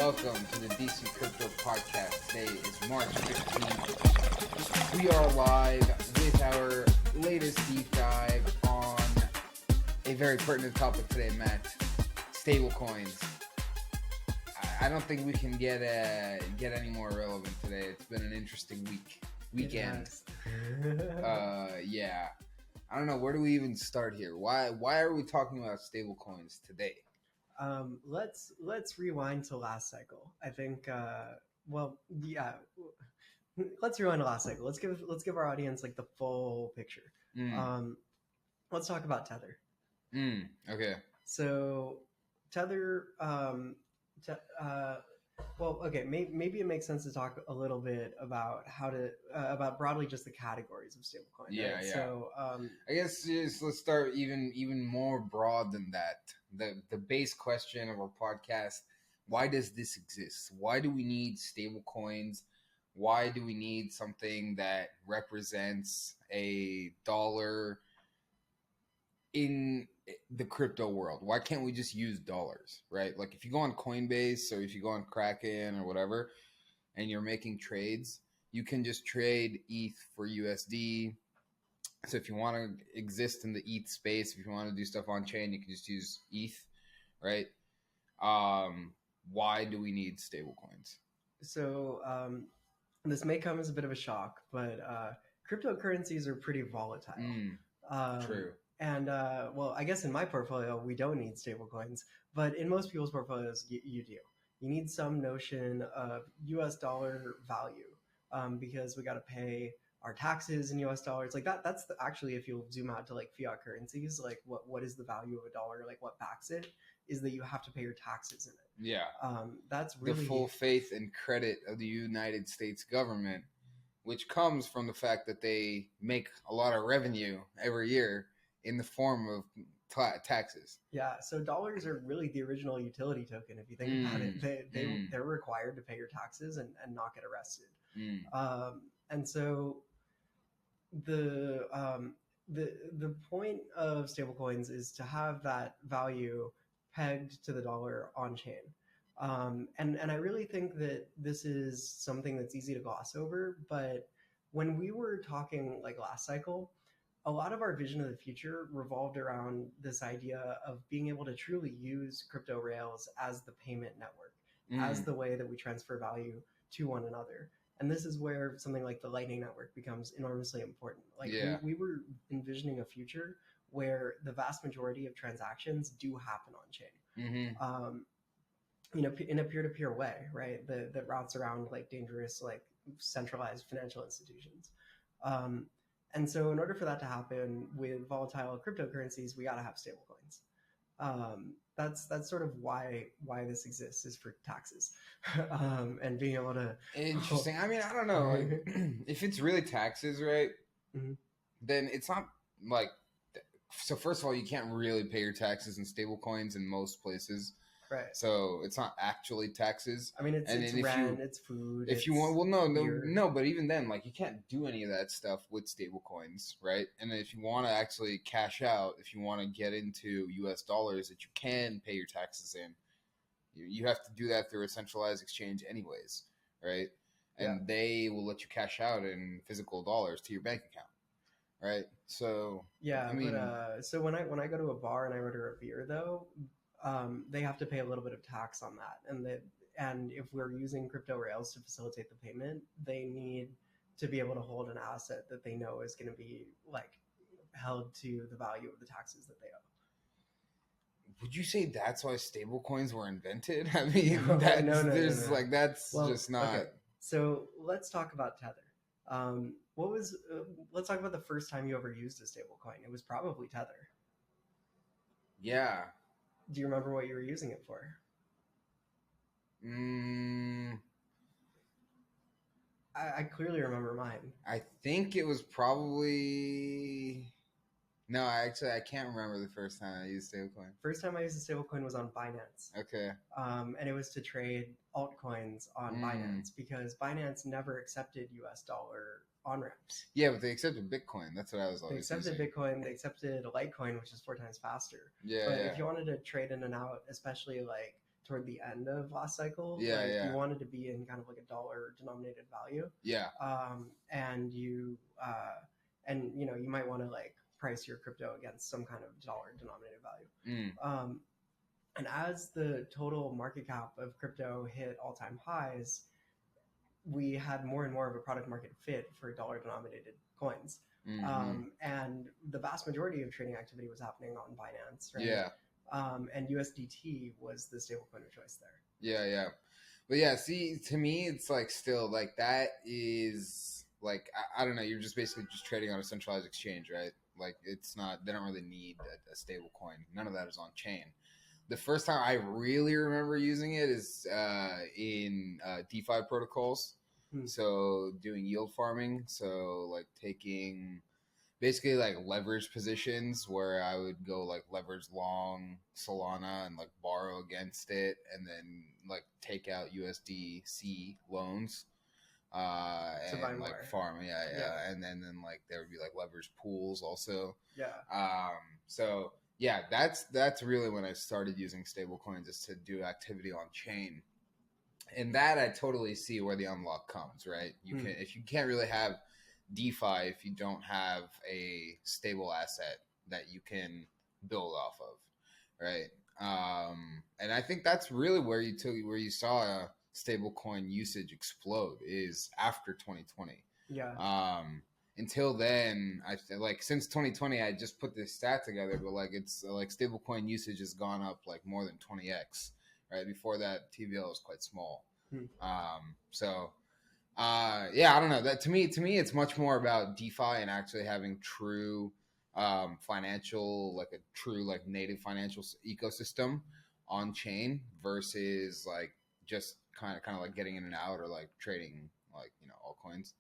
Welcome to the DC Crypto Podcast. Today is March 15th. We are live with our latest deep dive on a very pertinent topic today, Matt. Stablecoins. I don't think we can get any more relevant today. It's been an interesting weekend. Yeah. I don't know, where do we even start here? Why are we talking about stablecoins today? Let's rewind to last cycle. I think let's rewind to last cycle. Let's give our audience like the full picture. Let's talk about Tether. Okay. So Tether maybe it makes sense to talk a little bit about about broadly just the categories of stablecoin. Yeah, right? yeah. So I guess let's start even more broad than that. The base question of our podcast: why does this exist? Why do we need stablecoins? Why do we need something that represents a dollar in the crypto world? Why can't we just use dollars, right? Like if you go on Coinbase or if you go on Kraken or whatever and you're making trades, you can just trade ETH for USD. So if you want to exist in the ETH space, if you want to do stuff on chain, you can just use ETH, right? Why do we need stablecoins? So this may come as a bit of a shock, but cryptocurrencies are pretty volatile. True. And I guess in my portfolio, we don't need stablecoins, but in most people's portfolios, you do. You need some notion of US dollar value because we got to pay our taxes in US dollars. Like that's actually, if you zoom out to like fiat currencies, like what is the value of a dollar? Like what backs it is that you have to pay your taxes in it. Yeah. That's really the full faith and credit of the United States government, which comes from the fact that they make a lot of revenue every year in the form of taxes. Yeah, so dollars are really the original utility token. If you think about it, they're required to pay your taxes and not get arrested. And so the point of stablecoins is to have that value pegged to the dollar on chain. And I really think that this is something that's easy to gloss over. But when we were talking like last cycle, a lot of our vision of the future revolved around this idea of being able to truly use crypto rails as the payment network, as the way that we transfer value to one another. And this is where something like the Lightning Network becomes enormously important. Like we were envisioning a future where the vast majority of transactions do happen on chain. In a peer-to-peer way, right? That routes around like dangerous, like centralized financial institutions. And so in order for that to happen with volatile cryptocurrencies, we got to have stablecoins. That's sort of why this exists, is for taxes and being able to. Interesting. I mean, I don't know. Like, if it's really taxes, right? Then it's not like. So first of all, you can't really pay your taxes in stablecoins in most places. Right. So it's not actually taxes. I mean, it's rent, it's food. If you want, well, no, but even then, like you can't do any of that stuff with stablecoins, right? And if you want to actually cash out, if you want to get into US dollars that you can pay your taxes in, you have to do that through a centralized exchange anyways, right? And they will let you cash out in physical dollars to your bank account, right? So yeah, I mean, but so when I go to a bar and I order a beer, though, they have to pay a little bit of tax on that, and if we're using crypto rails to facilitate the payment, they need to be able to hold an asset that they know is going to be like held to the value of the taxes that they owe. Would you say that's why stablecoins were invented? I mean, No. That's just not. Okay. So let's talk about Tether. Let's talk about the first time you ever used a stablecoin. It was probably Tether. Yeah. Do you remember what you were using it for? I clearly remember mine. I think it was probably... No, I can't remember the first time I used stablecoin. First time I used a stablecoin was on Binance. Okay. And it was to trade altcoins on Binance because Binance never accepted US dollar on-ramps. Yeah, but they accepted Bitcoin. That's what I was always They accepted using. Bitcoin. They accepted Litecoin, which is 4 times faster. Yeah, But if you wanted to trade in and out, especially like toward the end of last cycle. Yeah, like yeah. You wanted to be in kind of like a dollar denominated value. Yeah. And you and you know, you might want to like price your crypto against some kind of dollar denominated value. And as the total market cap of crypto hit all-time highs, we had more and more of a product market fit for dollar denominated coins. And the vast majority of trading activity was happening on Binance, right? Yeah. And USDT was the stablecoin of choice there. Yeah, yeah. But yeah, see, to me, it's like still like that is like, I don't know, you're just basically just trading on a centralized exchange, right? Like it's not, they don't really need a stable coin. None of that is on chain. The first time I really remember using it is in DeFi protocols. So doing yield farming. So like taking basically like leverage positions where I would go like leverage long Solana and like borrow against it and then like take out USDC loans and like more. farm. Yeah. And then like there would be like leverage pools also. Yeah. So yeah, that's really when I started using stable coins is to do activity on chain. And that I totally see where the unlock comes, right? You can if you can't really have DeFi if you don't have a stable asset that you can build off of, right? And I think that's really where you saw stable coin usage explode is after 2020. Yeah. Until then, I feel like since 2020, I just put this stat together, but like it's like stablecoin usage has gone up like more than 20x. Right before that, TVL was quite small. Yeah, I don't know. That to me, it's much more about DeFi and actually having true financial, like a true like native financial ecosystem on chain versus like just kind of like getting in and out or like trading like altcoins.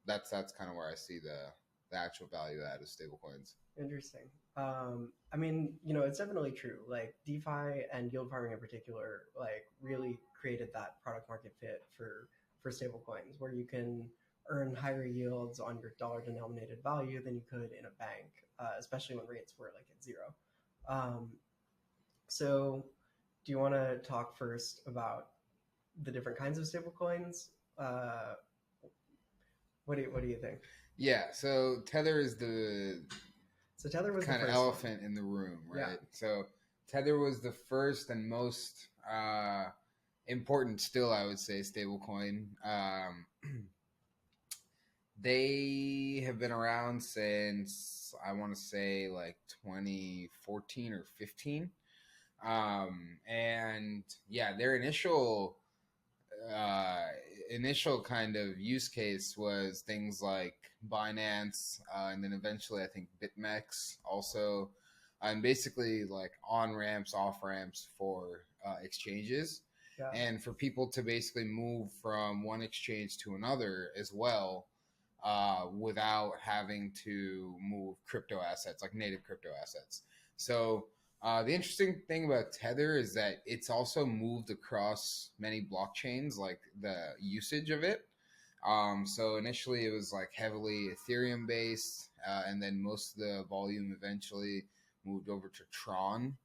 That's kind of where I see the actual value add of stablecoins. Interesting. I mean, it's definitely true. Like DeFi and yield farming in particular, like really created that product market fit for stablecoins, where you can earn higher yields on your dollar denominated value than you could in a bank, especially when rates were like at zero. So, do you want to talk first about the different kinds of stablecoins? What do you think? Yeah, so Tether is Tether was kind the of first elephant one in the room, right? Yeah. So Tether was the first and most important, still I would say, stablecoin. They have been around since I want to say like 2014 or 15, and yeah, their initial kind of use case was things like Binance, and then eventually I think BitMEX also, and basically like on ramps, off ramps for exchanges, and for people to basically move from one exchange to another as well, without having to move crypto assets like native crypto assets. So the interesting thing about Tether is that it's also moved across many blockchains, like the usage of it. So initially it was like heavily Ethereum based, and then most of the volume eventually moved over to Tron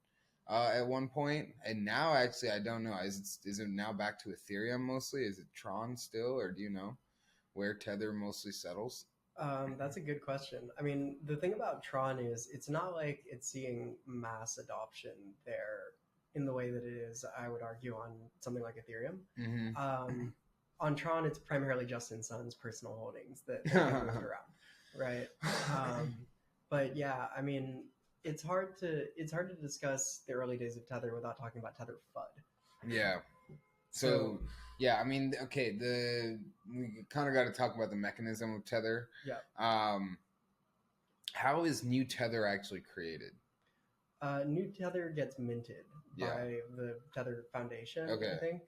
at one point. And now actually, I don't know. Is it now back to Ethereum mostly? Is it Tron still, or do you know where Tether mostly settles? That's a good question. I mean, the thing about Tron is it's not like it's seeing mass adoption there in the way that it is, I would argue, on something like Ethereum. On Tron, it's primarily Justin Sun's personal holdings that get moved around, right? But yeah, I mean, it's hard to discuss the early days of Tether without talking about Tether FUD. Yeah. So yeah, I mean, okay, we kind of got to talk about the mechanism of Tether. Yeah. How is new Tether actually created? New Tether gets minted by the Tether Foundation, I think.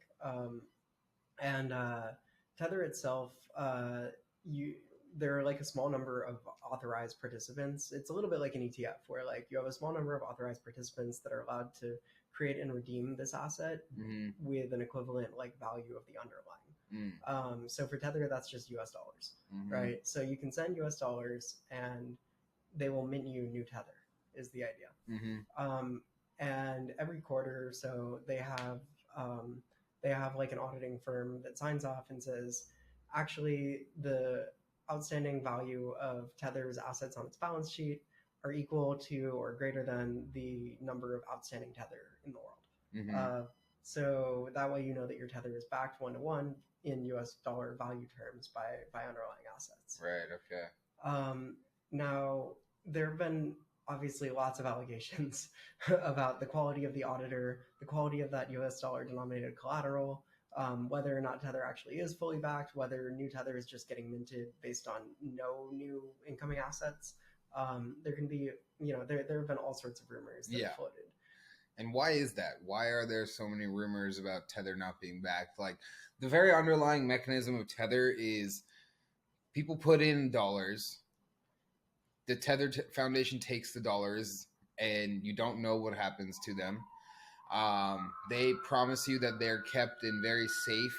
And Tether itself, there are like a small number of authorized participants. It's a little bit like an ETF where like you have a small number of authorized participants that are allowed to create and redeem this asset with an equivalent like value of the underlying. So for Tether, that's just US dollars, right? So you can send US dollars and they will mint you new Tether is the idea. and every quarter or so they have like an auditing firm that signs off and says, actually, the outstanding value of Tether's assets on its balance sheet are equal to or greater than the number of outstanding Tether in the world. So that way you know that your Tether is backed 1-to-1 in US dollar value terms by underlying assets. Right, okay. Now, there have been obviously lots of allegations about the quality of the auditor, the quality of that US dollar denominated collateral, whether or not Tether actually is fully backed, whether new Tether is just getting minted based on no new incoming assets. There can be, there have been all sorts of rumors that have floated. And why is that? Why are there so many rumors about Tether not being backed? Like, the very underlying mechanism of Tether is people put in dollars. The Tether Foundation takes the dollars, and you don't know what happens to them. They promise you that they're kept in very safe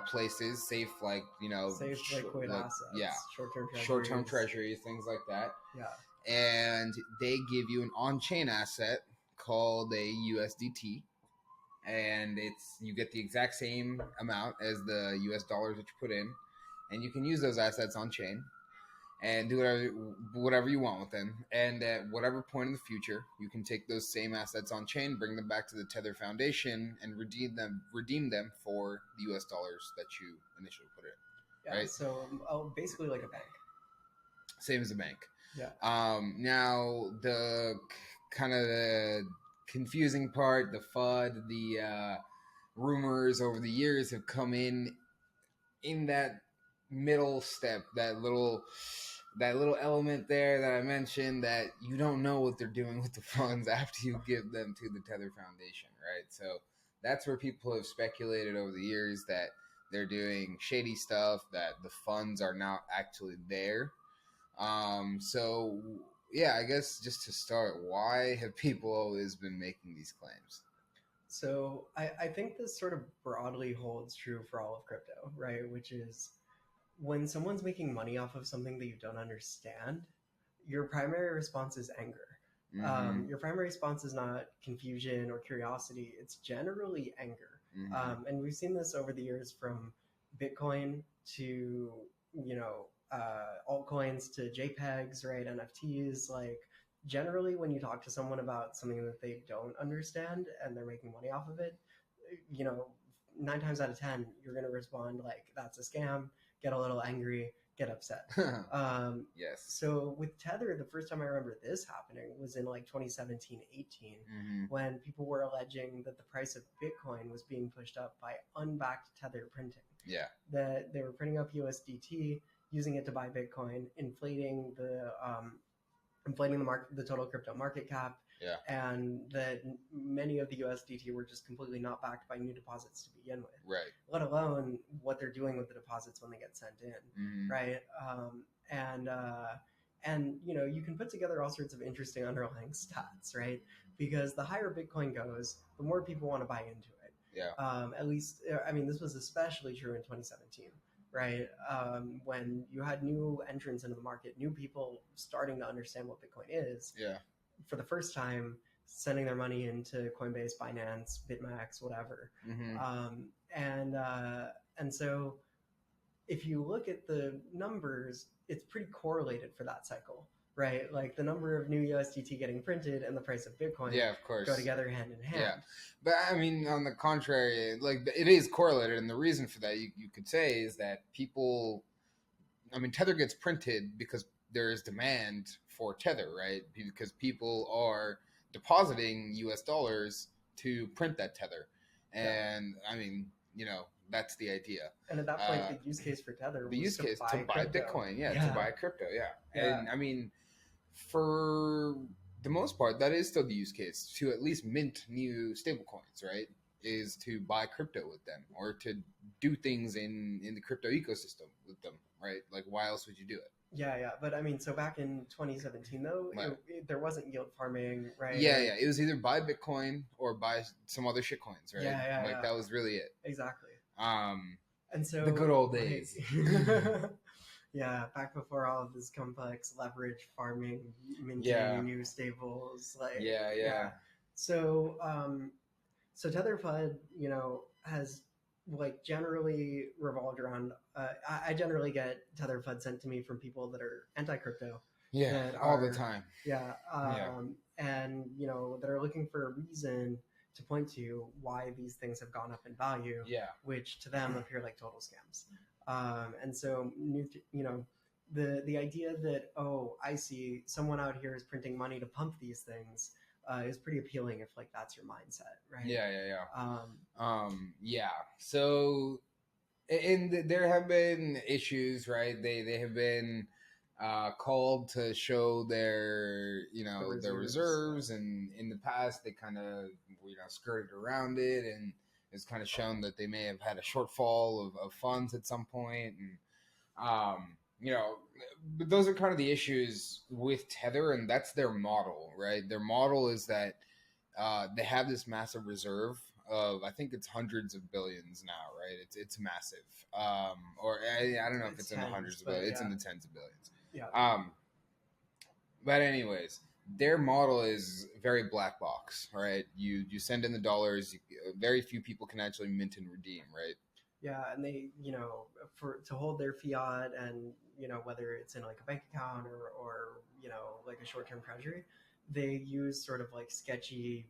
places, safe, like, safe liquid assets, short-term treasuries, things like that. Yeah, and they give you an on-chain asset called a USDT, and you get the exact same amount as the US dollars that you put in, and you can use those assets on chain and do whatever you want with them. And at whatever point in the future, you can take those same assets on chain, bring them back to the Tether Foundation, and redeem them for the US dollars that you initially put in. Yeah, right? So basically like a bank. Same as a bank. Yeah. Now the kind of the confusing part, the FUD, the rumors over the years have come in that middle step, that little element there that I mentioned, that you don't know what they're doing with the funds after you give them to the Tether Foundation, right? So that's where people have speculated over the years that they're doing shady stuff, that the funds are not actually there. So yeah, I guess just to start, why have people always been making these claims? So I think this sort of broadly holds true for all of crypto, right? Which is, when someone's making money off of something that you don't understand, your primary response is anger. Mm-hmm. Your primary response is not confusion or curiosity. It's generally anger. Mm-hmm. And we've seen this over the years, from Bitcoin to, altcoins to JPEGs, right? NFTs. Like, generally, when you talk to someone about something that they don't understand and they're making money off of it, 9 times out of 10, you're going to respond like, that's a scam, get a little angry, get upset. Yes. So with Tether, the first time I remember this happening was in like 2017, 18, when people were alleging that the price of Bitcoin was being pushed up by unbacked Tether printing. Yeah. That they were printing up USDT, using it to buy Bitcoin, inflating the market, the total crypto market cap. Yeah. And that many of the USDT were just completely not backed by new deposits to begin with. Right. Let alone what they're doing with the deposits when they get sent in. Right. And you can put together all sorts of interesting underlying stats, right? Because the higher Bitcoin goes, the more people want to buy into it. Yeah. At least, I mean, this was especially true in 2017. Right, when you had new entrants into the market, new people starting to understand what Bitcoin is. Yeah. For the first time, sending their money into Coinbase, Binance, BitMEX, whatever. And so, if you look at the numbers, it's pretty correlated for that cycle, right? Like, the number of new USDT getting printed and the price of Bitcoin, yeah, of course, go together hand in hand. Yeah, but I mean, on the contrary, like, it is correlated, and the reason for that, you could say, is that people, I mean, Tether gets printed because there is demand for Tether, right? Because people are depositing US dollars to print that Tether, and I mean, that's the idea. And at that point, the use case for Tether was to buy Bitcoin, to buy crypto, and I mean, for the most part, that is still the use case, to at least mint new stablecoins, right? Is to buy crypto with them, or to do things in the crypto ecosystem with them, right? Like, why else would you do it? Yeah. But I mean, so back in 2017, though, there wasn't yield farming, right? Yeah. It was either buy Bitcoin or buy some other shit coins, right? That was really it. Exactly. And so the good old days. Yeah, back before all of this complex leverage farming, minting new stables, like So so Tether FUD, has like generally revolved around. I generally get Tether FUD sent to me from people that are anti-crypto, Yeah, that all the are time. yeah, Yeah. and that are looking for a reason to point to why these things have gone up in value, Yeah. which to them appear like total scams. And so the idea that, oh, I see someone out here is printing money to pump these things, is pretty appealing if like that's your mindset, right? Yeah. Yeah. So, and there have been issues, right? They have been called to show their their reserves, and in the past they kind of skirted around it, and it's kind of shown that they may have had a shortfall of funds at some point, and you know, but those are kind of the issues with Tether, and that's their model, right? Their model is that they have this massive reserve of, I think it's hundreds of billions now, right? It's massive. Or I don't know if it's in the hundreds of billions. It's in the tens of billions. Yeah. But anyways, their model is very black box, right? You send in the dollars. Very few people can actually mint and redeem, right? Yeah, and they, to hold their fiat, and whether it's in like a bank account or like a short-term treasury, they use sort of like sketchy,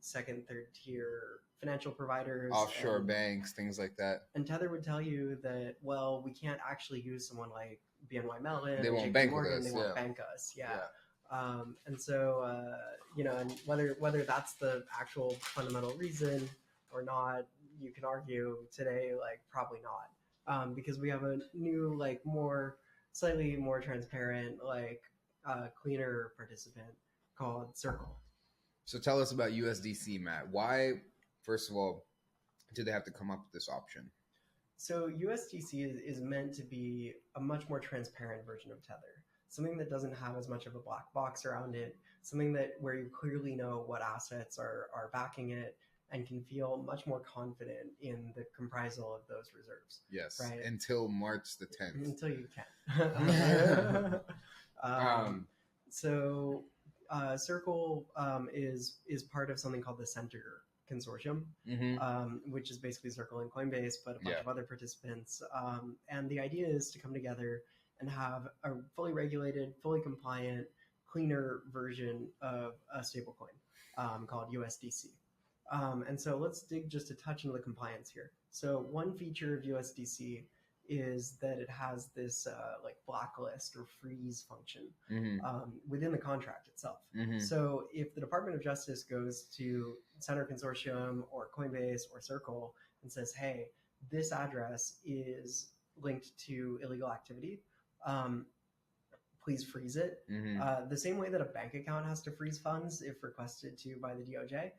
second, third tier financial providers, offshore banks, things like that. And Tether would tell you that, well, we can't actually use someone like BNY Mellon, they or won't JP bank Morgan. with us. They won't bank us. And so and whether that's the actual fundamental reason or not, you can argue today, like probably not, because we have a new, like slightly more transparent, like cleaner participant called Circle. So tell us about USDC, Matt. Why, first of all, do they have to come up with this option? So USDC is meant to be a much more transparent version of Tether, something that doesn't have as much of a black box around it, something where you clearly know what assets are backing it, and can feel much more confident in the comprisal of those reserves. Yes, right? Until March the 10th. Until you can. So Circle is part of something called the Center Consortium, which is basically Circle and Coinbase, but a bunch of other participants. And the idea is to come together and have a fully regulated, fully compliant, cleaner version of a stablecoin called USDC. And so let's dig just a touch into the compliance here. So one feature of USDC is that it has this like blacklist or freeze function within the contract itself. So if the Department of Justice goes to Center Consortium or Coinbase or Circle and says, hey, this address is linked to illegal activity, please freeze it. The same way that a bank account has to freeze funds if requested to by the DOJ,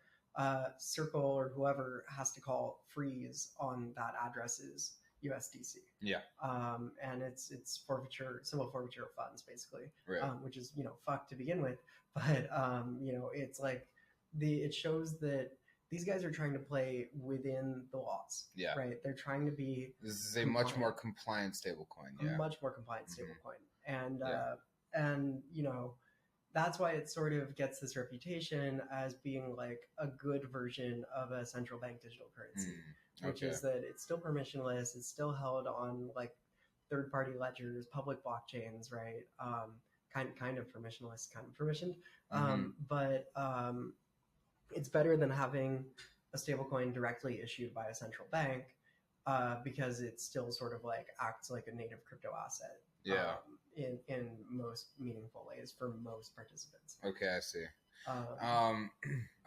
Circle or whoever has to call freeze on that address's USDC. And it's civil forfeiture of funds, basically, right. Which is fucked to begin with, but it's like it shows that these guys are trying to play within the laws. Right. They're trying to be. This is a much more compliant stablecoin. A much more compliant stablecoin, and that's why it sort of gets this reputation as being like a good version of a central bank digital currency, which is that it's still permissionless, it's still held on like third-party ledgers, public blockchains, right? Kind of permissionless, kind of permissioned, but it's better than having a stablecoin directly issued by a central bank, because it still sort of like acts like a native crypto asset. In most meaningful ways for most participants. Okay, I see.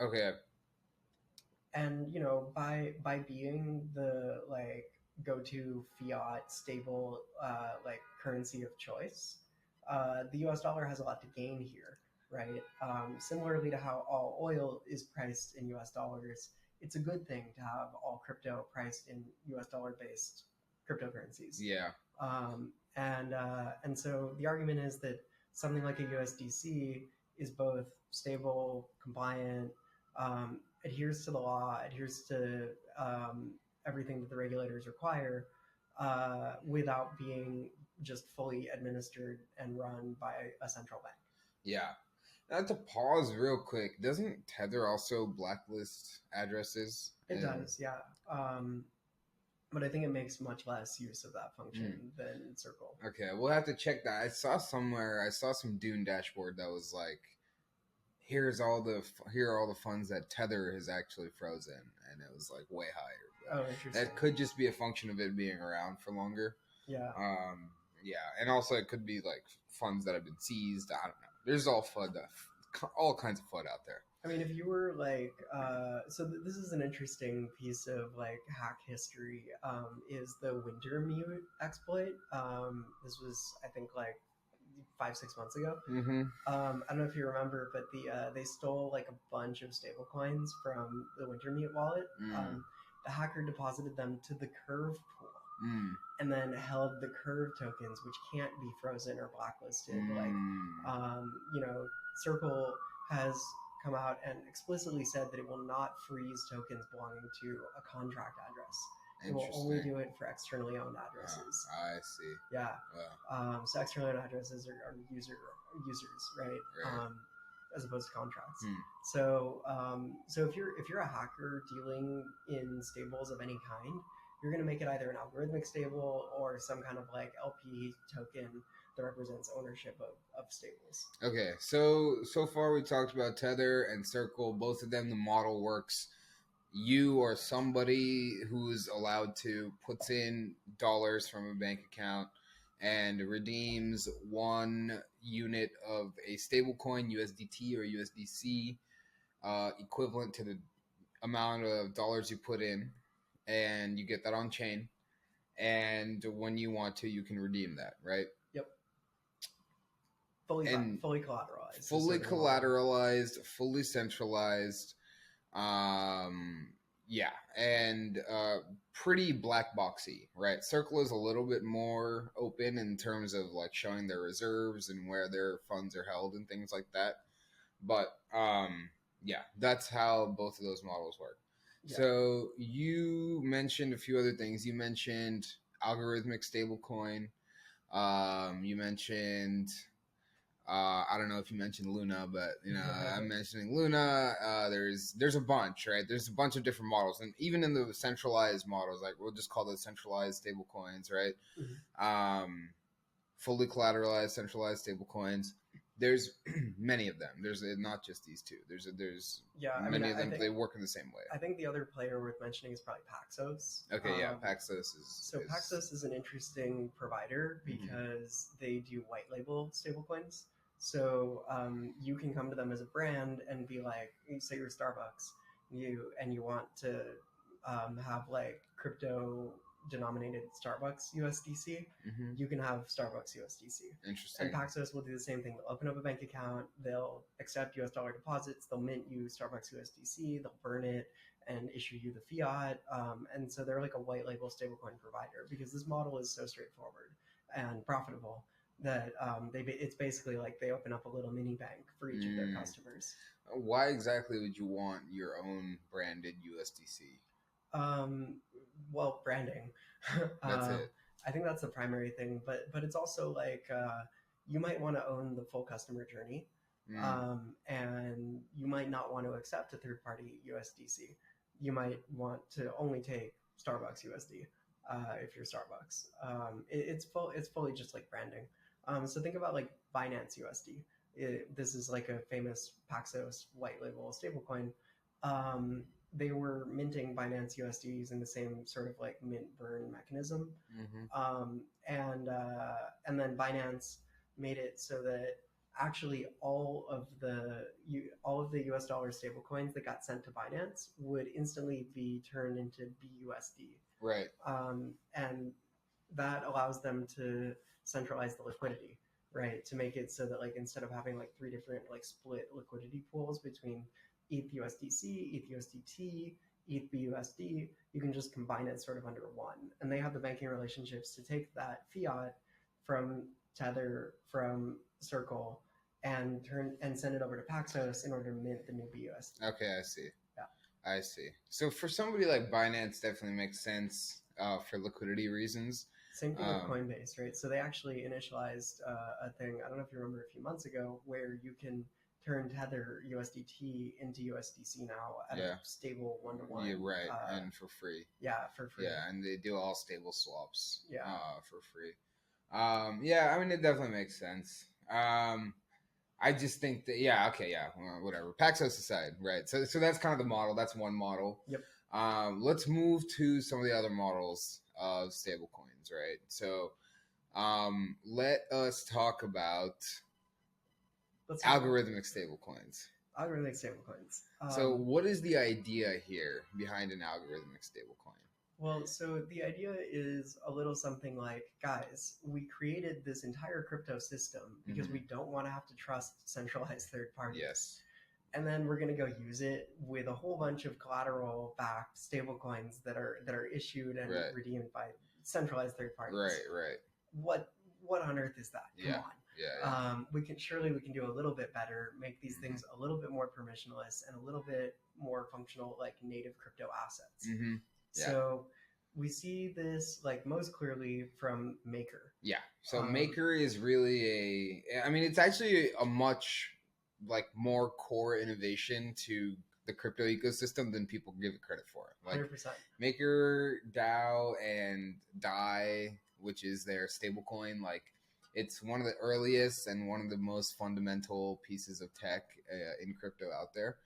Okay. And by being the like go-to fiat stable like currency of choice, the US dollar has a lot to gain here, right? Similarly to how all oil is priced in US dollars, it's a good thing to have all crypto priced in US dollar based cryptocurrencies. And so the argument is that something like a USDC is both stable, compliant, adheres to the law, adheres to everything that the regulators require, without being just fully administered and run by a central bank. Not to pause real quick, doesn't Tether also blacklist addresses? It does, yeah. But I think it makes much less use of that function than Circle. Okay, we'll have to check that. I saw some Dune dashboard that was like, here are all the funds that Tether has actually frozen, and it was like way higher. Oh, interesting. That could just be a function of it being around for longer. Yeah. Yeah, and also it could be like funds that have been seized. I don't know. There's all kinds of FUD out there. I mean, if you were like, this is an interesting piece of like hack history. Is the Wintermute exploit? This was, I think, like 5-6 months ago. Mm-hmm. I don't know if you remember, but they stole like a bunch of stablecoins from the Wintermute wallet. The hacker deposited them to the Curve pool. And then held the Curve tokens, which can't be frozen or blacklisted. Circle has come out and explicitly said that it will not freeze tokens belonging to a contract address. It will only do it for externally owned addresses. I see. Yeah. Wow. So externally owned addresses are users, right? As opposed to contracts. So if you're a hacker dealing in stables of any kind, you're going to make it either an algorithmic stable or some kind of like LP token that represents ownership of stables. Okay, so far we talked about Tether and Circle. Both of them, the model works. You or somebody who's allowed to puts in dollars from a bank account and redeems 1 unit of a stablecoin, USDT or USDC, equivalent to the amount of dollars you put in, and you get that on chain. And when you want to, you can redeem that, right? Yep. Fully collateralized. Fully collateralized, fully centralized. Yeah, and pretty black boxy, right? Circle is a little bit more open in terms of like showing their reserves and where their funds are held and things like that. But yeah, that's how both of those models work. Yeah. So you mentioned a few other things. You mentioned algorithmic stablecoin. You mentioned I don't know if you mentioned Luna, but I'm mentioning Luna. There's a bunch, right? There's a bunch of different models, and even in the centralized models, like we'll just call those centralized stablecoins, right? Fully collateralized centralized stablecoins. There's many of them. There's not just these two. There's many of them. They work in the same way. I think the other player worth mentioning is probably Paxos. Okay, yeah, Paxos is. Paxos is an interesting provider because they do white label stablecoins. So you can come to them as a brand and be like, say you're Starbucks, you want to have like crypto denominated Starbucks USDC, you can have Starbucks USDC. Interesting. And Paxos will do the same thing. They'll open up a bank account, they'll accept US dollar deposits, they'll mint you Starbucks USDC, they'll burn it and issue you the fiat. And so they're like a white label stablecoin provider because this model is so straightforward and profitable that it's basically like they open up a little mini bank for each of their customers. Why exactly would you want your own branded USDC? Well, branding. That's it. I think that's the primary thing, but it's also like you might want to own the full customer journey, and you might not want to accept a third-party USDC. You might want to only take Starbucks USD if you're Starbucks. It's fully just like branding. So think about like Binance USD. This is like a famous Paxos white label stablecoin. They were minting Binance USD using the same sort of like mint burn mechanism. And then Binance made it so that actually all of the US dollar stablecoins that got sent to Binance would instantly be turned into BUSD. Right. And that allows them to centralize the liquidity, right? To make it so that like instead of having like 3 different like split liquidity pools between ETH USDC, ETH USDT, ETH BUSD, you can just combine it sort of under one. And they have the banking relationships to take that fiat from Tether, from Circle, and send it over to Paxos in order to mint the new BUSD. Okay, I see. Yeah. I see. So for somebody like Binance, definitely makes sense for liquidity reasons. Same thing with Coinbase, right? So they actually initialized a thing, I don't know if you remember a few months ago, where you can turned Tether USDT into USDC now at a stable 1-to-1. Yeah, right, and for free. Yeah, for free. Yeah, and they do all stable swaps. Yeah, for free. Yeah, I mean, it definitely makes sense. I just think that whatever. Paxos aside, right? So that's kind of the model. That's one model. Yep. Let's move to some of the other models of stablecoins, right? So, let us talk about algorithmic stablecoins. Algorithmic stablecoins. So, what is the idea here behind an algorithmic stablecoin? Well, so the idea is a little something like, guys, we created this entire crypto system because we don't want to have to trust centralized third parties. Yes. And then we're going to go use it with a whole bunch of collateral-backed stablecoins that are issued and redeemed by centralized third parties. Right. What on earth is that? Come on. Yeah. We can do a little bit better, make these things a little bit more permissionless and a little bit more functional, like native crypto assets. Mm-hmm. Yeah. So we see this like most clearly from Maker. Yeah. So Maker is really it's actually a much like more core innovation to the crypto ecosystem than people give it credit for. Like 100%. Maker, DAO, and DAI, which is their stablecoin, like it's one of the earliest and one of the most fundamental pieces of tech in crypto out there.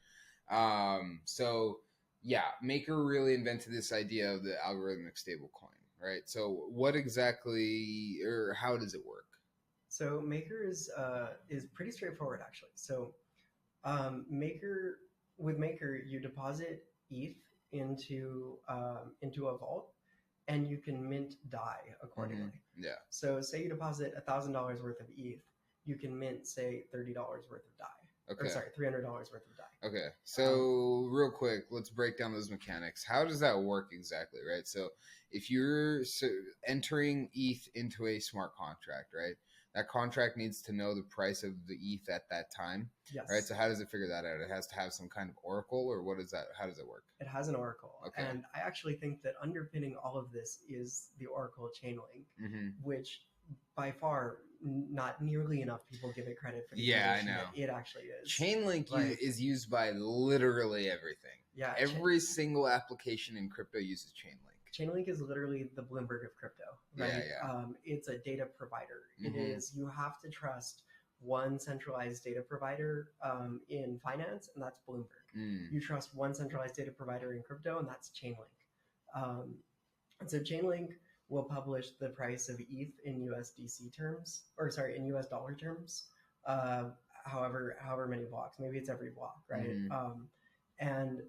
So yeah, Maker really invented this idea of the algorithmic stablecoin, right? So what exactly, or how does it work? So Maker is pretty straightforward, actually. So Maker, you deposit ETH into a vault, and you can mint DAI accordingly. Mm-hmm. Yeah. So say you deposit $1,000 worth of ETH, you can mint say $30 worth of DAI. Okay. Or sorry, $300 worth of DAI. Okay. So real quick, let's break down those mechanics. How does that work exactly, right? So if you're entering ETH into a smart contract, right? That contract needs to know the price of the ETH at that time. Yes. Right. So how does it figure that out? It has to have some kind of oracle, or what is that? How does it work? It has an oracle. Okay. And I actually think that underpinning all of this is the oracle Chainlink, which by far not nearly enough people give it credit for the innovation that it actually is. Chainlink is used by literally everything. Yeah. Every single application in crypto uses Chainlink. Chainlink is literally the Bloomberg of crypto, right? Yeah. It's a data provider. It is, you have to trust one centralized data provider in finance, and that's Bloomberg. You trust one centralized data provider in crypto, and that's Chainlink. And so Chainlink will publish the price of ETH in USDC terms, or sorry, in US dollar terms, however many blocks. Maybe it's every block, right? And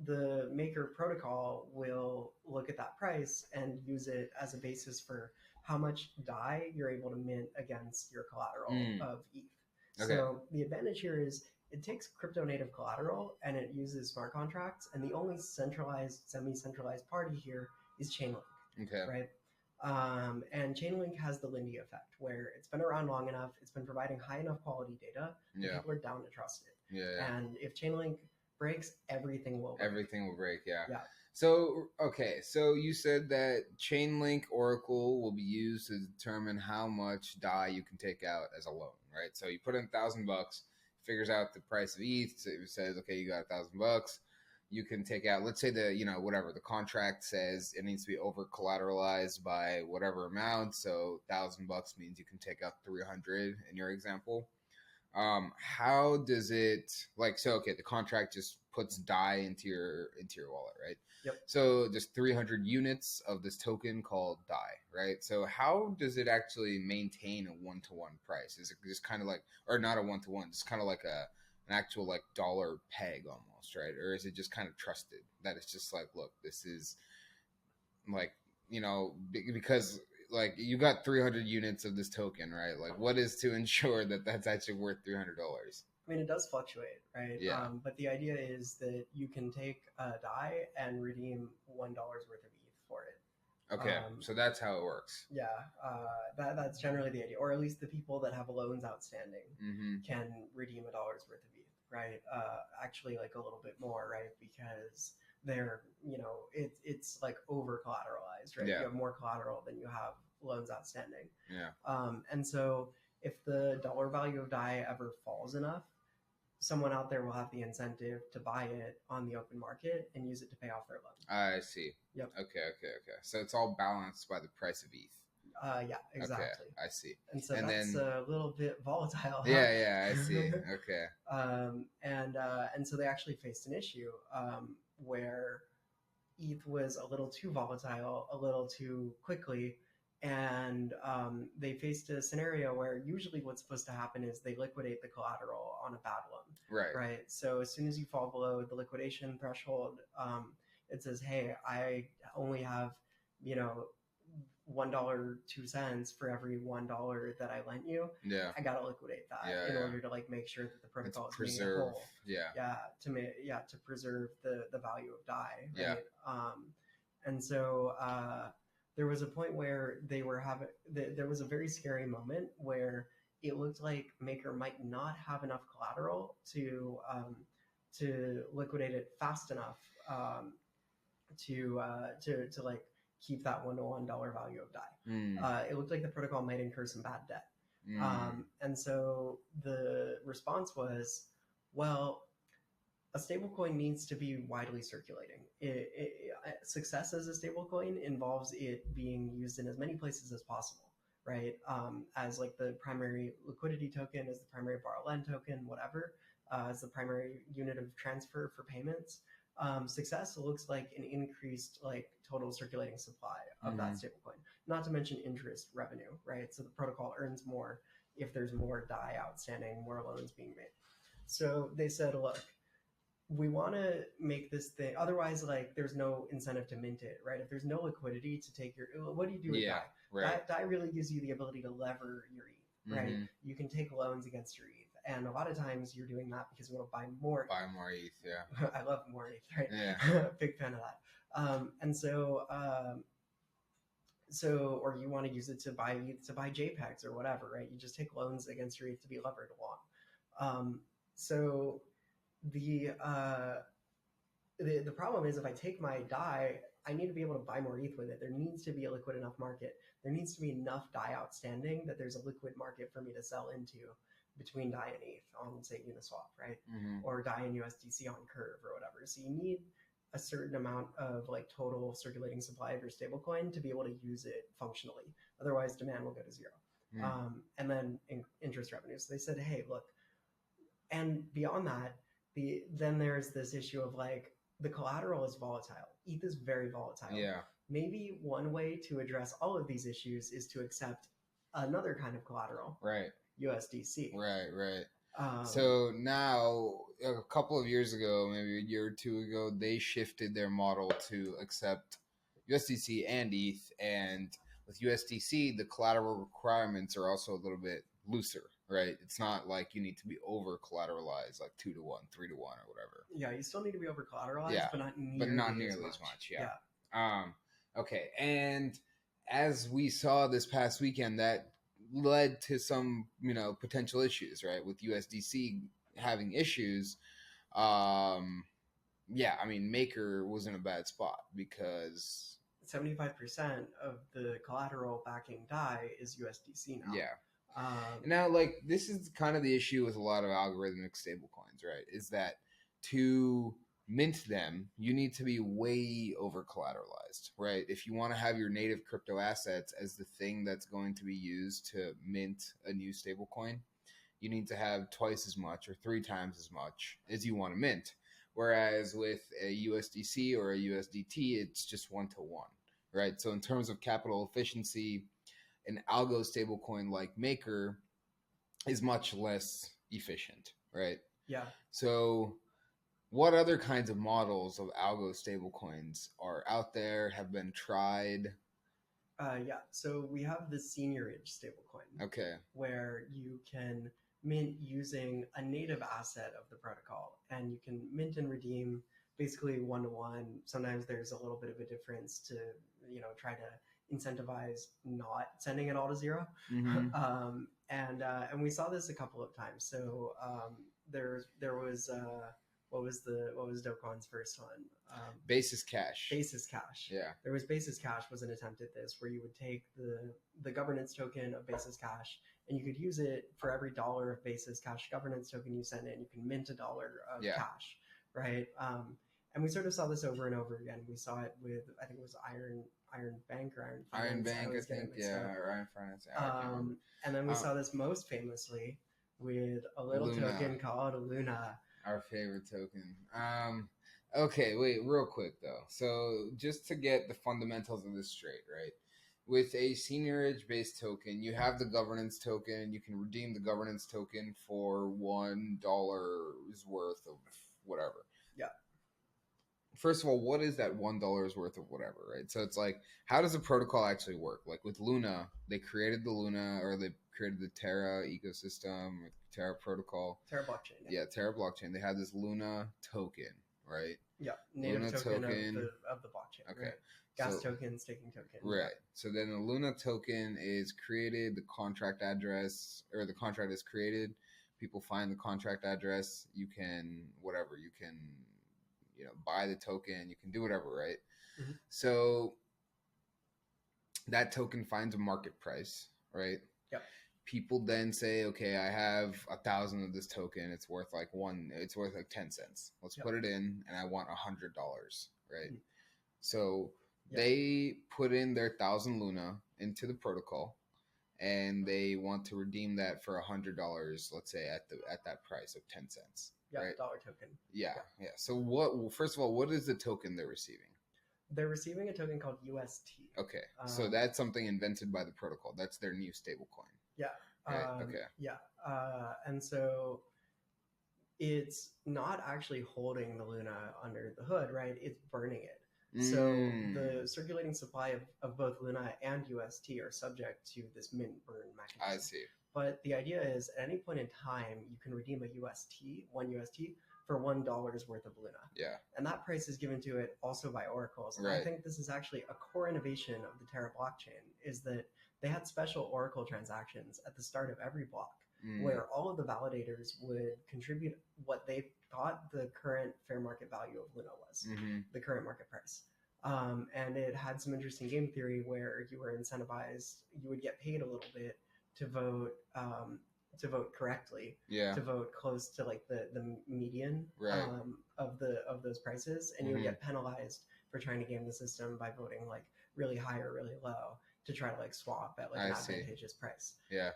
the Maker protocol will look at that price and use it as a basis for how much DAI you're able to mint against your collateral of ETH. Okay. So the advantage here is it takes crypto native collateral and it uses smart contracts, and the only centralized, semi-centralized party here is Chainlink. Okay. Right. And Chainlink has the Lindy effect, where it's been around long enough, it's been providing high enough quality data, and people are down to trust it. Yeah. And if Chainlink breaks, everything will break. Everything will break, yeah. So you said that Chainlink Oracle will be used to determine how much DAI you can take out as a loan, right? So you put in $1,000, figures out the price of ETH, so it says, okay, you got $1,000. You can take out, let's say the contract says it needs to be over collateralized by whatever amount. So $1,000 means you can take out 300 in your example. How does it the contract just puts DAI into your wallet, right? Yep. So just 300 units of this token called DAI, right? So how does it actually maintain a one-to-one price? Is it just kind of like, or not a one-to-one, just kind of like an actual like dollar peg almost, right? Or is it just kind of trusted that it's just like, look, this is like, because like you got 300 units of this token, right? Like what is to ensure that that's actually worth $300? I mean, it does fluctuate, right? Yeah. But the idea is that you can take a DAI and redeem $1 worth of ETH for it. Okay, so that's how it works. Yeah, that's generally the idea, or at least the people that have loans outstanding can redeem $1 worth of ETH, right? Actually, like a little bit more, right? Because they're, it's like over collateralized, right? Yeah. You have more collateral than you have loans outstanding. Yeah. And so if the dollar value of DAI ever falls enough, someone out there will have the incentive to buy it on the open market and use it to pay off their loan. I see. Yep. Okay. So it's all balanced by the price of ETH. Yeah, exactly. Okay, I see. And so that's a little bit volatile. Huh? Yeah, I see. Okay. And so they actually faced an issue where ETH was a little too volatile, a little too quickly, and they faced a scenario where usually what's supposed to happen is they liquidate the collateral on a bad loan. Right. So as soon as you fall below the liquidation threshold, it says, hey, I only have, $1.02 for every $1 that I lent you. Yeah. I gotta liquidate that in order to make sure that the protocol is made whole. To preserve the value of DAI. Right? Yeah. And so there was a point where there was a very scary moment where it looked like Maker might not have enough collateral to liquidate it fast enough to keep that $1 value of DAI. It looked like the protocol might incur some bad debt. And so the response was, well, a stablecoin needs to be widely circulating. Success as a stablecoin involves it being used in as many places as possible, right? As the primary liquidity token, as the primary borrow lend token, whatever, as the primary unit of transfer for payments. Success looks like an increased total circulating supply of that stablecoin. Not to mention interest revenue, right? So the protocol earns more if there's more DAI outstanding, more loans being made. So they said, look, we want to make this thing. Otherwise, there's no incentive to mint it, right? If there's no liquidity to take what do you do with DAI? Right. DAI really gives you the ability to lever your ETH, right? You can take loans against your ETH. And a lot of times you're doing that because you want to buy more. Buy more ETH, yeah. I love more ETH, right? Yeah. Big fan of that. Or you want to use it to buy ETH, to buy JPEGs or whatever, right? You just take loans against your ETH to be levered along. So the problem is if I take my DAI, I need to be able to buy more ETH with it. There needs to be a liquid enough market. There needs to be enough DAI outstanding that there's a liquid market for me to sell into between DAI and ETH on, say, Uniswap, right? Or DAI and USDC on Curve or whatever. So you need a certain amount of total circulating supply of your stablecoin to be able to use it functionally. Otherwise, demand will go to zero. And then interest revenues. So they said, hey, look, and beyond that, then there's this issue of the collateral is volatile. ETH is very volatile. Yeah. Maybe one way to address all of these issues is to accept another kind of collateral. Right. USDC. Right. So now, a couple of years ago, maybe a year or two ago, they shifted their model to accept USDC and ETH. And with USDC, the collateral requirements are also a little bit looser, right? It's not like you need to be over collateralized, 2 to 1, 3 to 1, or whatever. Yeah, you still need to be over collateralized, but not nearly as much. Yeah. Okay. And as we saw this past weekend, that led to some, potential issues, right? With USDC having issues. Maker was in a bad spot because 75% of the collateral backing DAI is USDC now. Yeah. Now, this is kind of the issue with a lot of algorithmic stablecoins, right? Is that to mint them, you need to be way over collateralized, right? If you want to have your native crypto assets as the thing that's going to be used to mint a new stablecoin, you need to have twice as much or 3 times as much as you want to mint. Whereas with a USDC or a USDT, it's just 1 to 1, right? So in terms of capital efficiency, an algo stablecoin like Maker is much less efficient, right? Yeah. So what other kinds of models of algo stablecoins are out there, have been tried? So we have the seniorage stablecoin. Okay. Where you can mint using a native asset of the protocol, and you can mint and redeem basically 1 to 1. Sometimes there's a little bit of a difference to, try to incentivize not sending it all to zero. And we saw this a couple of times. So there was what was Do-Kwan's first one? Basis Cash. Basis Cash. Yeah. There was Basis Cash was an attempt at this where you would take the governance token of Basis Cash and you could use it for every dollar of basis cash governance token you send in. You can mint $1 of cash, right? And we sort of saw this over and over again. We saw it with, I think it was Iron Bank or Iron Finance. Iron Bank, I think, or Iron Finance. And then we saw this most famously with a little Luna. token called Luna. Our favorite token. Okay, wait, real quick though. So just to get the fundamentals of this straight, right? With a seniorage based token, you have the governance token. You can redeem the governance token for $1 worth of whatever. Yeah. First of all, what is that $1 worth of whatever, right? So it's like, how does the protocol actually work? Like with Luna, they created the Luna, or they created the Terra ecosystem, or Terra protocol. Terra blockchain. Yeah, Terra blockchain. They had this Luna token, right? Yeah, native Luna token of the blockchain. Okay. Right? Gas token, staking token. Right. So then the Luna token is created, the contract address, or the contract is created. People find the contract address. You can, whatever, you can, buy the token. You can do whatever, right? Mm-hmm. So that token finds a market price, right? Yep. People then say, okay, I have 1,000 of this token. It's worth like 10 cents. Let's put it in, and I want $100, right? Mm-hmm. So they put in their 1,000 Luna into the protocol, and they want to redeem that for $100, let's say at that price of 10 cents. Yeah, right? dollar token. Yeah. So first of all, what is the token they're receiving? They're receiving a token called UST. Okay. So that's something invented by the protocol. That's their new stablecoin. Yeah. Right? Okay. Yeah. And so it's not actually holding the Luna under the hood, right? It's burning it. So the circulating supply of both Luna and UST are subject to this mint burn mechanism. I see. But the idea is at any point in time, you can redeem one UST for $1 worth of Luna. Yeah. And that price is given to it also by oracles. And I think this is actually a core innovation of the Terra blockchain, is that they had special oracle transactions at the start of every block where all of the validators would contribute what they thought the current fair market value of Luna was, the current market price. And it had some interesting game theory where you were incentivized, you would get paid a little bit to vote correctly, to vote close to like the median of those prices, and you would get penalized for trying to game the system by voting like really high or really low to try to like swap at like an advantageous price. Yeah.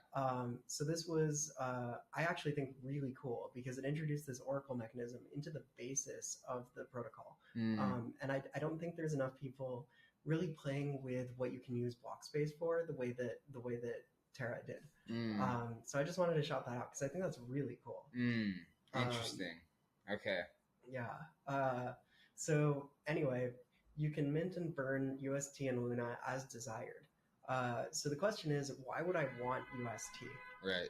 So this was I actually think really cool because it introduced this oracle mechanism into the basis of the protocol. And I don't think there's enough people really playing with what you can use block space for the way that Terra did. So I just wanted to shout that out because I think that's really cool. Interesting. Okay. Yeah. So anyway, you can mint and burn UST and Luna as desired. So the question is, why would I want UST? Right.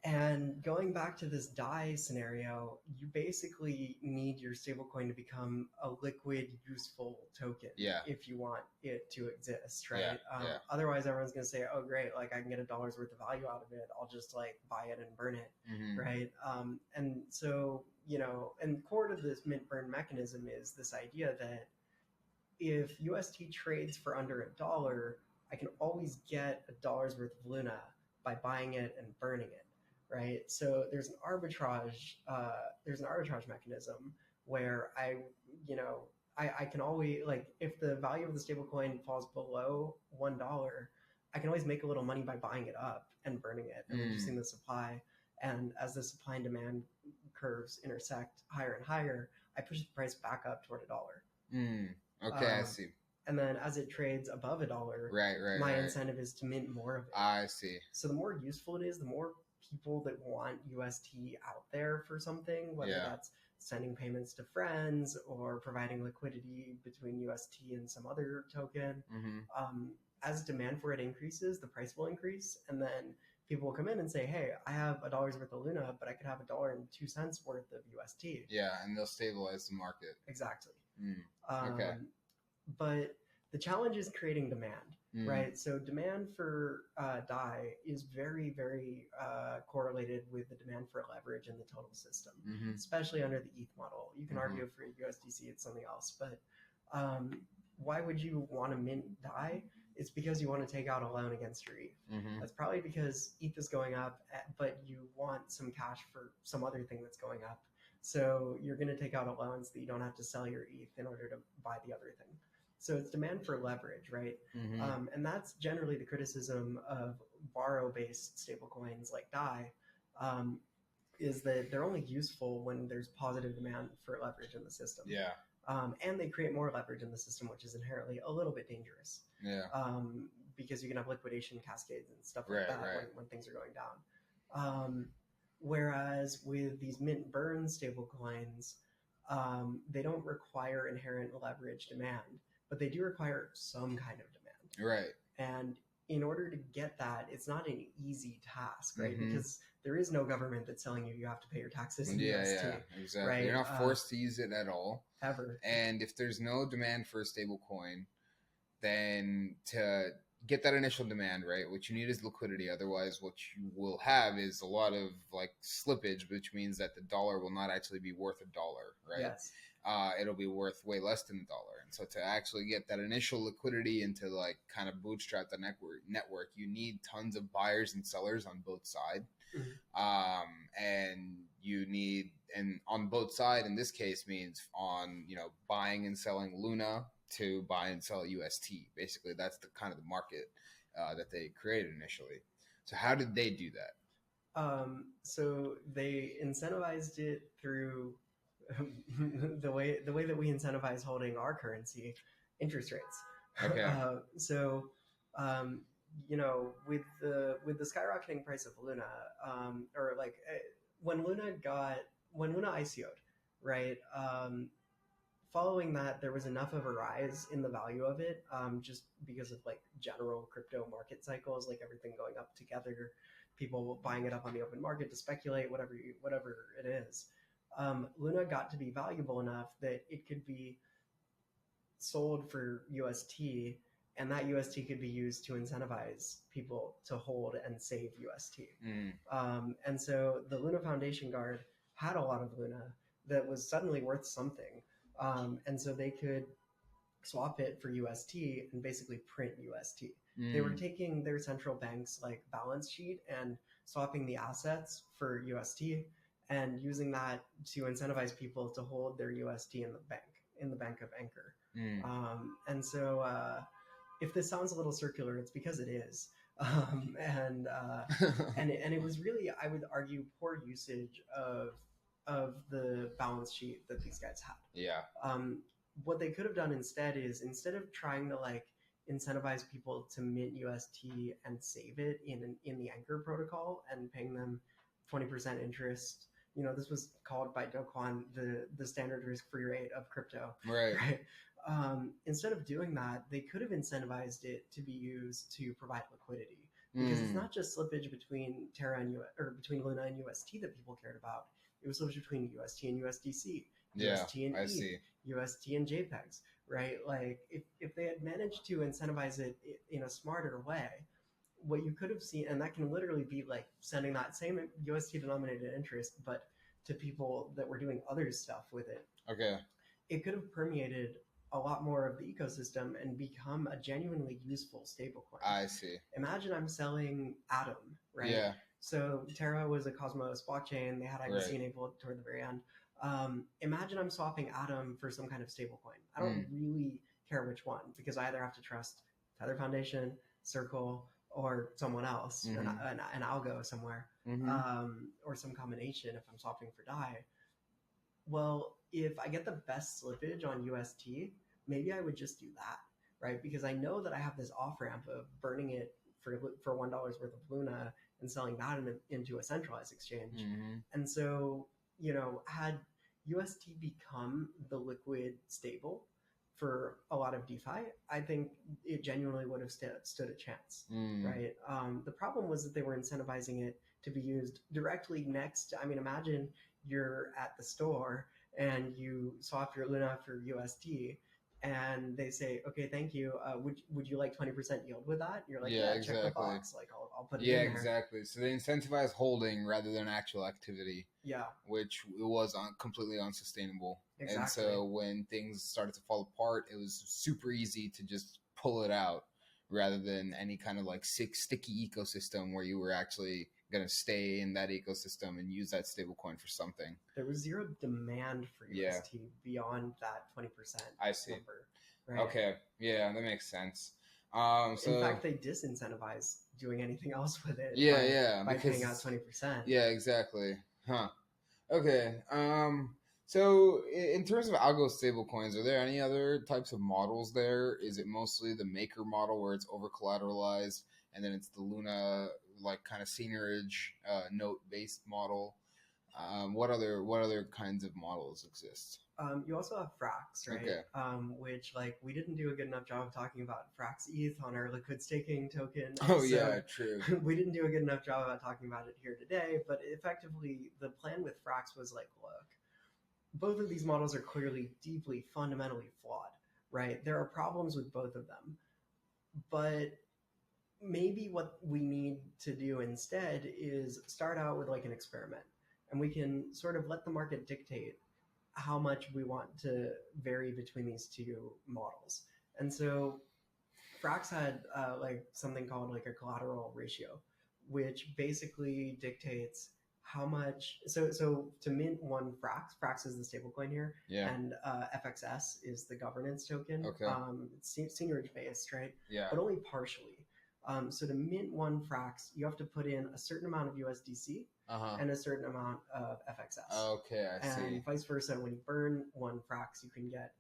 And going back to this DAI scenario, you basically need your stablecoin to become a liquid, useful token if you want it to exist, right? Otherwise, everyone's going to say, oh, great, like I can get $1 worth of value out of it. I'll just like buy it and burn it, right? And so, and core to this mint burn mechanism is this idea that if UST trades for under $1, I can always get $1 worth of Luna by buying it and burning it. Right, so there's an arbitrage mechanism where I can always, like, if the value of the stablecoin falls below $1, I can always make a little money by buying it up and burning it and reducing the supply. And as the supply and demand curves intersect higher and higher, I push the price back up toward $1. Okay, I see. And then as it trades above $1, my incentive is to mint more of it. I see. So the more useful it is, the more people that want UST out there for something, whether that's sending payments to friends or providing liquidity between UST and some other token. As demand for it increases, the price will increase, and then people will come in and say, hey, I have $1 worth of Luna, but I could have $1.02 worth of UST. Yeah, and they'll stabilize the market. Exactly. Okay. But the challenge is creating demand. Right, so demand for DAI is very, very correlated with the demand for leverage in the total system, especially under the ETH model. You can argue for USDC, it's something else, but why would you want to mint DAI? it's because you want to take out a loan against your ETH. Mm-hmm. That's probably because ETH is going up, but you want some cash for some other thing that's going up. So you're going to take out a loan so that you don't have to sell your ETH in order to buy the other thing. So it's demand for leverage, right? Mm-hmm. And that's generally the criticism of borrow-based stablecoins like DAI, is that they're only useful when there's positive demand for leverage in the system. Yeah. And they create more leverage in the system, which is inherently a little bit dangerous. Yeah. Because you can have liquidation cascades and stuff like Right, that right. when things are going down. Whereas with these mint burn stable coins, they don't require inherent leverage demand, but they do require some kind of demand. Right. And in order to get that, it's not an easy task, right? Mhm. Because there is no government that's telling you you have to pay your taxes in Yeah, UST. yeah, exactly. Right? You're not forced to use it at all. Ever. And if there's no demand for a stable coin, then to get that initial demand, right, what you need is liquidity. Otherwise, what you will have is a lot of like slippage, which means that the dollar will not actually be worth $1, right? Yes. It'll be worth way less than $1. And so to actually get that initial liquidity and to like kind of bootstrap the network, you need tons of buyers and sellers on both sides. Mm-hmm. And you need, and on both sides in this case means on, buying and selling Luna to buy and sell UST. Basically, that's the kind of the market that they created initially. So how did they do that? So they incentivized it through the way that we incentivize holding our currency, interest rates. Okay. With the skyrocketing price of Luna, or like when Luna ICO'd, right? Following that, there was enough of a rise in the value of it, just because of like general crypto market cycles, like everything going up together, people buying it up on the open market to speculate, whatever it is. Luna got to be valuable enough that it could be sold for UST, and that UST could be used to incentivize people to hold and save UST. And so the Luna Foundation Guard had a lot of Luna that was suddenly worth something. And so they could swap it for UST and basically print UST. They were taking their central bank's like balance sheet and swapping the assets for UST and using that to incentivize people to hold their UST in the bank of Anchor. And so if this sounds a little circular, it's because it is. And it was really, I would argue, poor usage of the balance sheet that these guys had. Yeah. What they could have done instead is, instead of trying to like incentivize people to mint UST and save it in the Anchor protocol and paying them 20% interest, this was called by Do Kwon the standard risk-free rate of crypto. Right. Instead of doing that, they could have incentivized it to be used to provide liquidity, because it's not just slippage between Terra and between Luna and UST that people cared about. It was slippage between UST and USDC, UST and I ETH, see. UST and JPEGs, right? Like if they had managed to incentivize it in a smarter way, what you could have seen, and that can literally be like sending that same UST denominated interest, but to people that were doing other stuff with it. Okay. It could have permeated a lot more of the ecosystem and become a genuinely useful stablecoin. I see. Imagine I'm selling Atom, right? Yeah. So Terra was a Cosmos blockchain. They had IBC enabled toward the very end. Imagine I'm swapping Atom for some kind of stablecoin. I don't really care which one, because I either have to trust Tether Foundation, Circle, or someone else, an algo somewhere, or some combination if I'm swapping for DAI. Well, if I get the best slippage on UST, maybe I would just do that, right? Because I know that I have this off-ramp of burning it for $1 worth of Luna and selling that into a centralized exchange. And so, had UST become the liquid stable for a lot of DeFi, I think it genuinely would have stood a chance, right? The problem was that they were incentivizing it to be used directly next. I mean, imagine you're at the store and you swap your Luna for USD, and they say, "Okay, thank you. Would you like 20% yield with that?" You're like, "Yeah, exactly. Check the box. Like, I'll put it in there." Yeah, exactly. So they incentivize holding rather than actual activity. Yeah. Which was completely unsustainable. Exactly. And so when things started to fall apart, it was super easy to just pull it out, rather than any kind of like sticky ecosystem where you were actually going to stay in that ecosystem and use that stablecoin for something. There was zero demand for UST beyond that 20% I see. number. Right? Okay, yeah, that makes sense. In fact, they disincentivize doing anything else with it. By paying out 20%. Yeah, exactly. Huh. Okay. So in terms of algo stablecoins, are there any other types of models there? Is it mostly the maker model where it's over collateralized, and then it's the Luna like kind of seniorage note based model? What other kinds of models exist? You also have Frax, right? Okay. Which like we didn't do a good enough job of talking about Frax ETH on our liquid staking token. Oh, so yeah, true. We didn't do a good enough job about talking about it here today. But effectively, the plan with Frax was like, look, both of these models are clearly deeply fundamentally flawed, right? There are problems with both of them, but maybe what we need to do instead is start out with like an experiment, and we can sort of let the market dictate how much we want to vary between these two models. And so Frax had like something called like a collateral ratio, which basically dictates how much. So to mint one Frax is the stablecoin here, and FXS is the governance token. Okay. It's seniorage based, right? Yeah. But only partially. So to mint one Frax, you have to put in a certain amount of USDC and a certain amount of FXS. Okay, I see. And vice versa, when you burn one Frax, you can get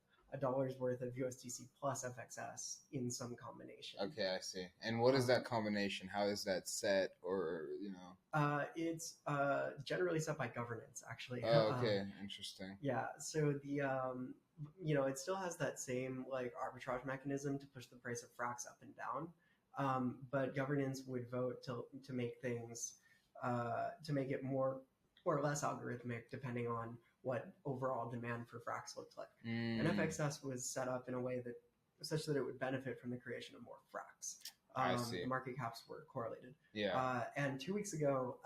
$1 worth of USDC plus FXS in some combination. Okay, I see. And what is that combination? How is that set, or it's generally set by governance, actually. Oh, okay, interesting. Yeah. So the it still has that same like arbitrage mechanism to push the price of Frax up and down. But governance would vote to make things to make it more or less algorithmic depending on what overall demand for Frax looked like. And FXS was set up in a way that such that it would benefit from the creation of more Frax. I see. The market caps were correlated. Yeah. And 2 weeks ago,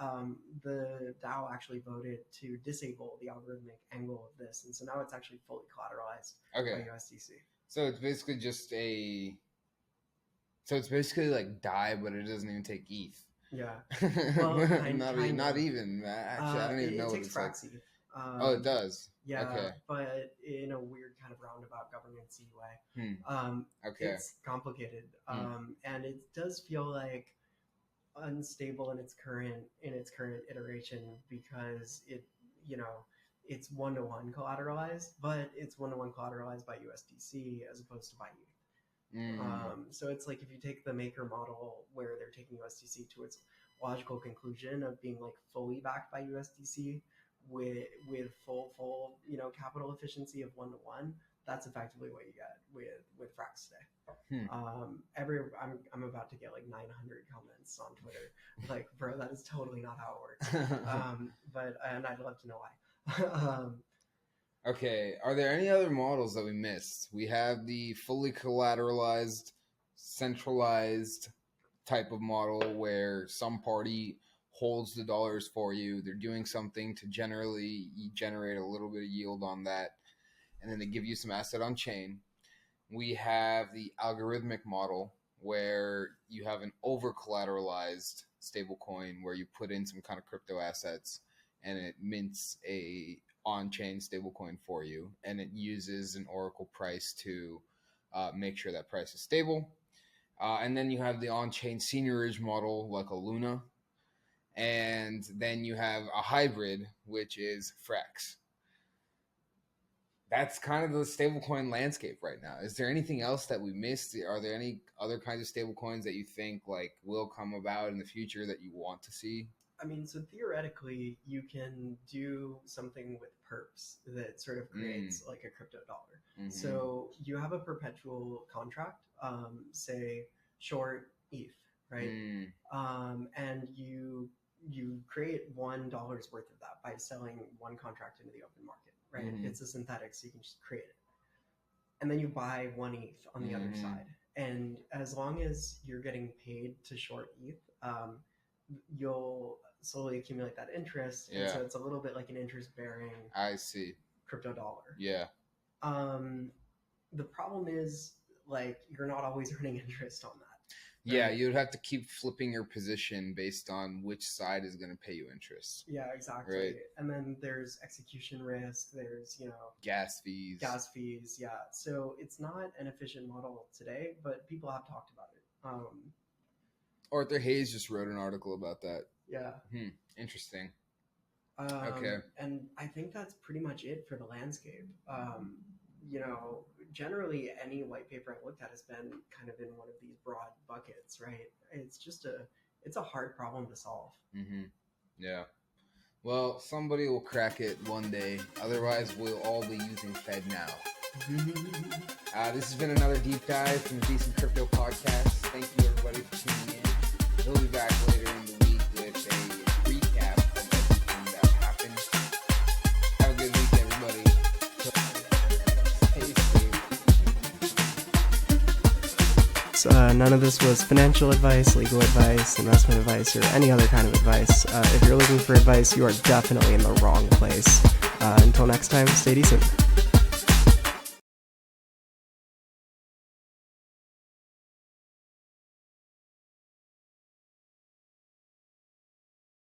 the DAO actually voted to disable the algorithmic angle of this, and so now it's actually fully collateralized by USDC. So it's basically like DAI, but it doesn't even take ETH. Yeah. Well, not even. Actually, I don't even know what it's like. Oh, it does. Yeah, okay. But in a weird kind of roundabout governance-y way. Okay. It's complicated, and it does feel like unstable in its current iteration because it's 1-to-1 collateralized, but it's 1-to-1 collateralized by USDC as opposed to by ETH. So it's like if you take the maker model where they're taking USDC to its logical conclusion of being like fully backed by USDC with full capital efficiency of 1-to-1, that's effectively what you get with Frax today. I'm about to get like 900 comments on Twitter like, bro, that is totally not how it works. And I'd love to know why. Okay, are there any other models that we missed? We have the fully collateralized, centralized type of model where some party holds the dollars for you. They're doing something to generate a little bit of yield on that, and then they give you some asset on chain. We have the algorithmic model where you have an over collateralized stablecoin where you put in some kind of crypto assets and it mints a on-chain stablecoin for you, and it uses an Oracle price to make sure that price is stable. And then you have the on-chain seniorage model like a Luna, and then you have a hybrid, which is Frax. That's kind of the stablecoin landscape right now. Is there anything else that we missed? Are there any other kinds of stablecoins that you think like will come about in the future that you want to see? I mean, so theoretically, you can do something with perps that sort of creates like a crypto dollar. Mm-hmm. So you have a perpetual contract, say short ETH, right? And you create $1 worth of that by selling one contract into the open market, right? It's a synthetic, so you can just create it. And then you buy 1 ETH on the other side. And as long as you're getting paid to short ETH, you'll slowly accumulate that interest. And so it's a little bit like an interest-bearing crypto dollar. Yeah. The problem is like you're not always earning interest on that. Yeah, you'd have to keep flipping your position based on which side is going to pay you interest. Yeah, exactly. Right. And then there's execution risk. There's, gas fees. Yeah. So it's not an efficient model today, but people have talked about it. Arthur Hayes just wrote an article about that. Yeah. Interesting. Okay. And I think that's pretty much it for the landscape. Generally any white paper I've looked at has been kind of in one of these broad buckets, right? It's a hard problem to solve. Mm-hmm. Yeah. Well, somebody will crack it one day. Otherwise, we'll all be using Fed now. This has been another deep dive from the Decent Crypto Podcast. Thank you, everybody, for tuning in. We'll be back later in the week with a recap of everything that happened. Have a good week, everybody. None of this was financial advice, legal advice, investment advice, or any other kind of advice. If you're looking for advice, you are definitely in the wrong place. Until next time, stay decent.